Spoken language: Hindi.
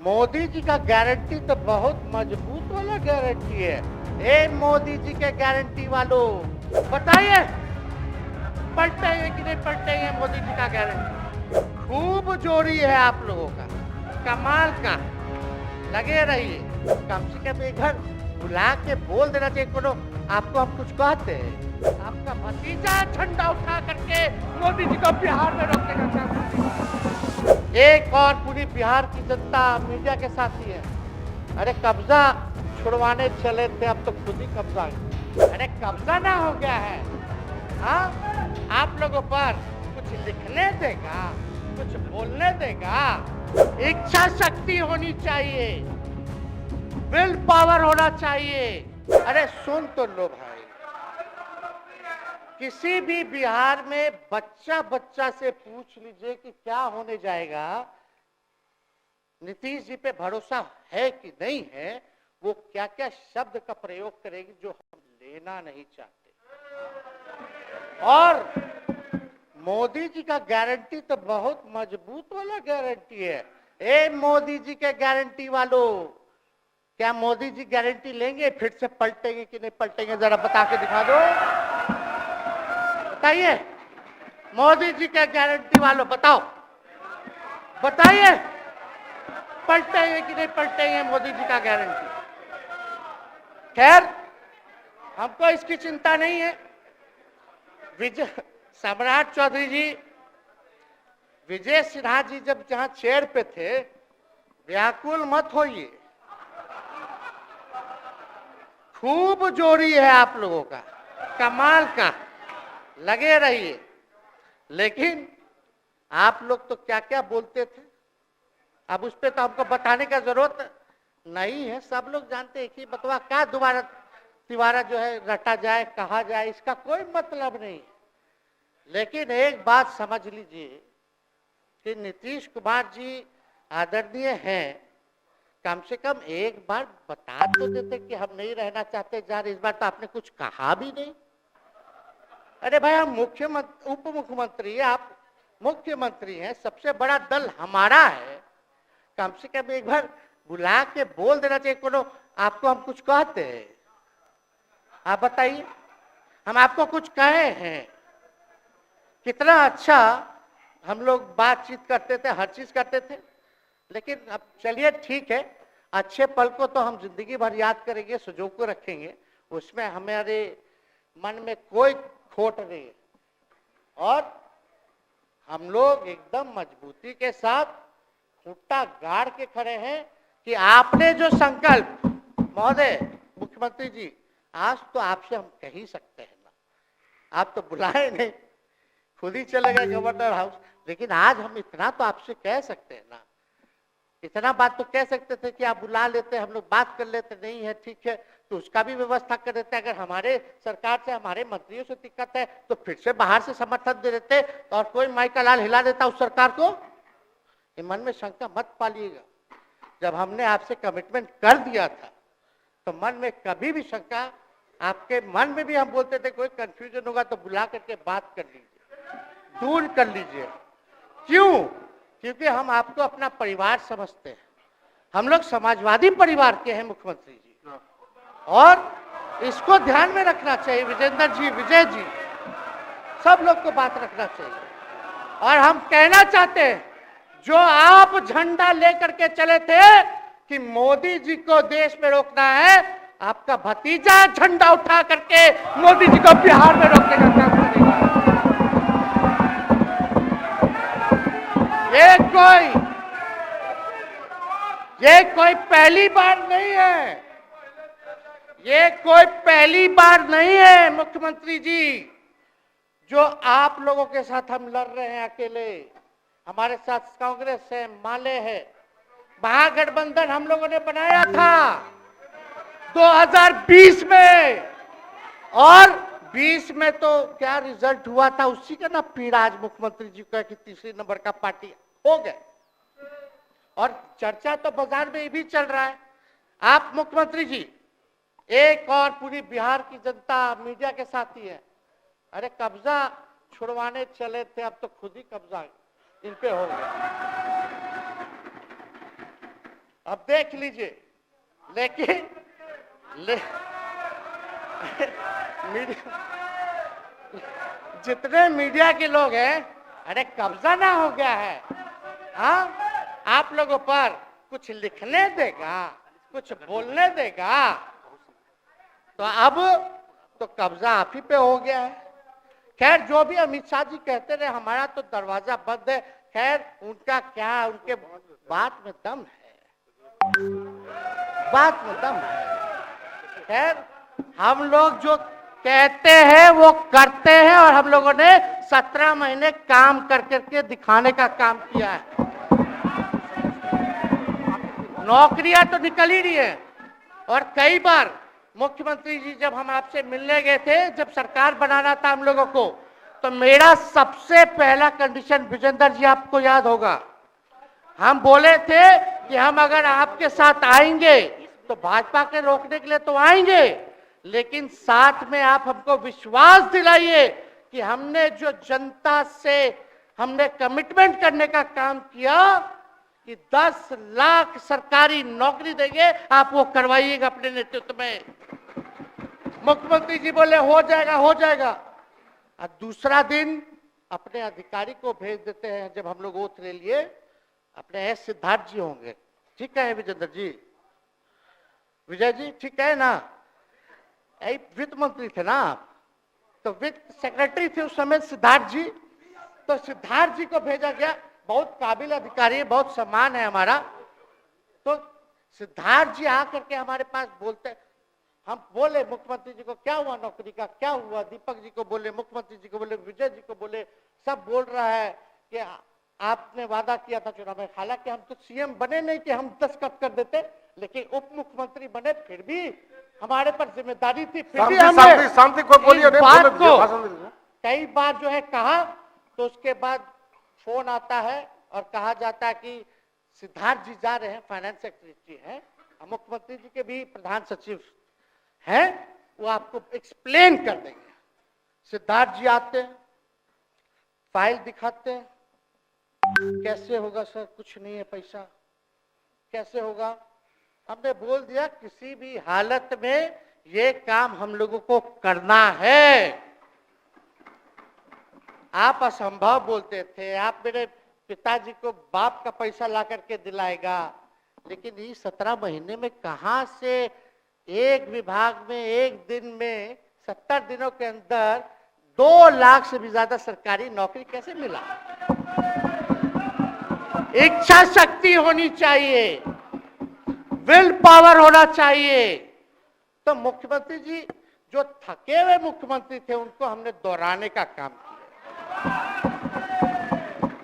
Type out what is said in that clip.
मोदी जी का गारंटी तो बहुत मजबूत वाला गारंटी है। ए मोदी जी के गारंटी वालों, बताइए पलटेंगे कि नहीं पलटेंगे मोदी जी का गारंटी। खूब जोरी है आप लोगों का, कमाल का। लगे रहिए, कम से कम एक घर बुला के बोल देना चाहिए कोनो आपको हम कुछ कहते हैं। आपका भतीजा झंडा उठा करके मोदी जी को बिहार में रोकने का चाहता है। एक और पूरी बिहार की जनता मीडिया के साथ ही है। अरे कब्जा छुड़वाने चले थे, अब तो खुद ही कब्जा है। अरे कब्जा ना हो गया है। हाँ, आप लोगों पर कुछ लिखने देगा, कुछ बोलने देगा। इच्छा शक्ति होनी चाहिए, विल पावर होना चाहिए। अरे सुन तो लो भाई, किसी भी बिहार में बच्चा बच्चा से पूछ लीजिए कि क्या होने जाएगा, नीतीश जी पे भरोसा है कि नहीं है, वो क्या क्या शब्द का प्रयोग करेगी जो हम लेना नहीं चाहते। और मोदी जी का गारंटी तो बहुत मजबूत वाला गारंटी है। ए मोदी जी के गारंटी वालों, क्या मोदी जी गारंटी लेंगे फिर से पलटेंगे कि नहीं पलटेंगे, जरा बता के दिखा दो। बताइए मोदी जी के गारंटी वालों, बताओ बताइए पलटेंगे कि नहीं पलटेंगे मोदी जी का गारंटी। खैर, हमको इसकी चिंता नहीं है। विजय सम्राट चौधरी जी, विजय सिन्हा जी जब जहां चेयर पे थे, व्याकुल मत होइए। खूब जोरी है आप लोगों का, कमाल का। लगे रहिए। लेकिन आप लोग तो क्या क्या बोलते थे, अब उस पर तो हमको बताने का जरूरत नहीं है। सब लोग जानते हैं कि बतवा क्या दोबारा तिवारा जो है रटा जाए, कहा जाए, इसका कोई मतलब नहीं। लेकिन एक बात समझ लीजिए कि नीतीश कुमार जी आदरणीय हैं, कम से कम एक बार बता तो देते कि हम नहीं रहना चाहते यार। इस बार तो आपने कुछ कहा भी नहीं। अरे भाई, हम मुख्यमंत्री उप मुख्यमंत्री, आप मुख्यमंत्री हैं, सबसे बड़ा दल हमारा है। कम से कम एक बार बुला के बोल देना चाहिए कोनो आपको हम कुछ कहते हैं। आप बताइए, हम आपको कुछ कहे हैं? कितना अच्छा हम लोग बातचीत करते थे, हर चीज करते थे। लेकिन अब चलिए ठीक है, अच्छे पल को तो हम जिंदगी भर याद करेंगे, सुजो को रखेंगे, उसमें हमारे मन में कोई खोट नहीं है। और हम लोग एकदम मजबूती के साथ खूंटा गाड़ के खड़े हैं कि आपने जो संकल्प, महोदय मुख्यमंत्री जी, आज तो आपसे हम कह ही सकते हैं ना, आप तो बुलाए नहीं, खुद ही चले गए गवर्नर हाउस। लेकिन आज हम इतना तो आपसे कह सकते हैं ना, इतना बात तो कह सकते थे कि आप बुला लेते, हम लोग बात कर लेते। नहीं है ठीक है तो उसका भी व्यवस्था कर देते। अगर हमारे सरकार से, हमारे मंत्रियों से दिक्कत है तो फिर से बाहर से समर्थन दे देते और कोई माई का लाल हिला देता उस सरकार को। ये मन में शंका मत पालिएगा। जब हमने आपसे कमिटमेंट कर दिया था तो मन में कभी भी शंका, आपके मन में भी हम बोलते थे कोई कंफ्यूजन होगा तो बुला करके बात कर लीजिए, दूर कर लीजिए। क्यों? क्योंकि हम आपको अपना परिवार समझते हैं। हम लोग समाजवादी परिवार के हैं मुख्यमंत्री जी, और इसको ध्यान में रखना चाहिए। विजेंद्र जी, विजय जी, सब लोग को बात रखना चाहिए। और हम कहना चाहते हैं, जो आप झंडा लेकर के चले थे कि मोदी जी को देश में रोकना है, आपका भतीजा झंडा उठा करके मोदी जी को बिहार में रोकने का काम करेगा। ये कोई पहली बार नहीं है, ये कोई पहली बार नहीं है मुख्यमंत्री जी, जो आप लोगों के साथ हम लड़ रहे हैं अकेले। हमारे साथ कांग्रेस है, माले है, महागठबंधन हम लोगों ने बनाया था 2020 में, और 20 में तो क्या रिजल्ट हुआ था उसी का ना पीड़ा आज मुख्यमंत्री जी का कि तीसरी नंबर का पार्टी हो गए। और चर्चा तो बाजार में भी चल रहा है। आप मुख्यमंत्री जी, एक और पूरी बिहार की जनता मीडिया के साथ ही है। अरे कब्जा छुड़वाने चले थे, अब तो खुद ही कब्जा इन पे हो गया। अब देख लीजिए। लेकिन मीडिया, जितने मीडिया के लोग हैं, अरे कब्जा ना हो गया है, हाँ, आप लोगों पर कुछ लिखने देगा, कुछ बोलने देगा, तो अब तो कब्जा आप ही पे हो गया है। खैर, जो भी अमित शाह जी कहते रहे, हमारा तो दरवाजा बंद है। खैर, उनका क्या, उनके बात में दम है, बात में दम है। खैर, हम लोग जो कहते हैं वो करते हैं, और हम लोगों ने 17 महीने काम कर करके दिखाने का काम किया है। नौकरियां तो निकल ही रही है। और कई बार मुख्यमंत्री जी, जब हम आपसे मिलने गए थे, जब सरकार बनाना था हम लोगों को, तो मेरा सबसे पहला कंडीशन, विजेंद्र जी आपको याद होगा, हम बोले थे कि हम अगर आपके साथ आएंगे तो भाजपा के रोकने के लिए तो आएंगे, लेकिन साथ में आप हमको विश्वास दिलाइए कि हमने जो जनता से हमने कमिटमेंट करने का काम किया कि 10 लाख सरकारी नौकरी देंगे, आप वो करवाइएगा अपने नेतृत्व में। मुख्यमंत्री जी बोले हो जाएगा, हो जाएगा। और दूसरा दिन अपने अधिकारी को भेज देते हैं, जब हम लोग ओथ ले लिए, अपने एस सिद्धार्थ जी होंगे, ठीक है विजेंद्र जी, विजय जी, ठीक है ना, वित्त मंत्री थे ना आप, तो वित्त सेक्रेटरी थे उस समय सिद्धार्थ जी, तो सिद्धार्थ जी को भेजा गया, बहुत काबिल अधिकारी है, बहुत सम्मान है हमारा। तो सिद्धार्थ जी आकर के हमारे पास बोलते, हम बोले मुख्यमंत्री जी को क्या हुआ, नौकरी का क्या हुआ, दीपक जी को बोले, मुख्यमंत्री जी को बोले, विजय जी को बोले, सब बोल रहा है कि आपने वादा किया था चुनाव में। हालांकि हम तो सीएम बने नहीं कि हम दस्तखत कर देते, लेकिन उप मुख्यमंत्री बने, फिर भी हमारे पर जिम्मेदारी थी, फिर भी हमने शांति को बोलिए, बात को कई बार जो है कहा। तो उसके बाद फोन आता है और कहा जाता है कि सिद्धार्थ जी जा रहे हैं, फाइनेंस सेक्रेटरी हैं, मुख्यमंत्री जी के भी प्रधान सचिव हैं, वो आपको एक्सप्लेन कर देंगे। सिद्धार्थ जी आते हैं, फाइल दिखाते हैं, कैसे होगा सर, कुछ नहीं है पैसा, कैसे होगा। हमने बोल दिया किसी भी हालत में ये काम हम लोगों को करना है। आप असंभव बोलते थे, आप मेरे पिताजी को बाप का पैसा ला करके दिलाएगा, लेकिन ये 17 महीने में कहां से एक विभाग में एक दिन में 70 दिनों के अंदर 2 लाख से भी ज्यादा सरकारी नौकरी कैसे मिला। इच्छा शक्ति होनी चाहिए, विल पावर होना चाहिए। तो मुख्यमंत्री जी जो थके हुए मुख्यमंत्री थे, उनको हमने दोहराने का काम किया।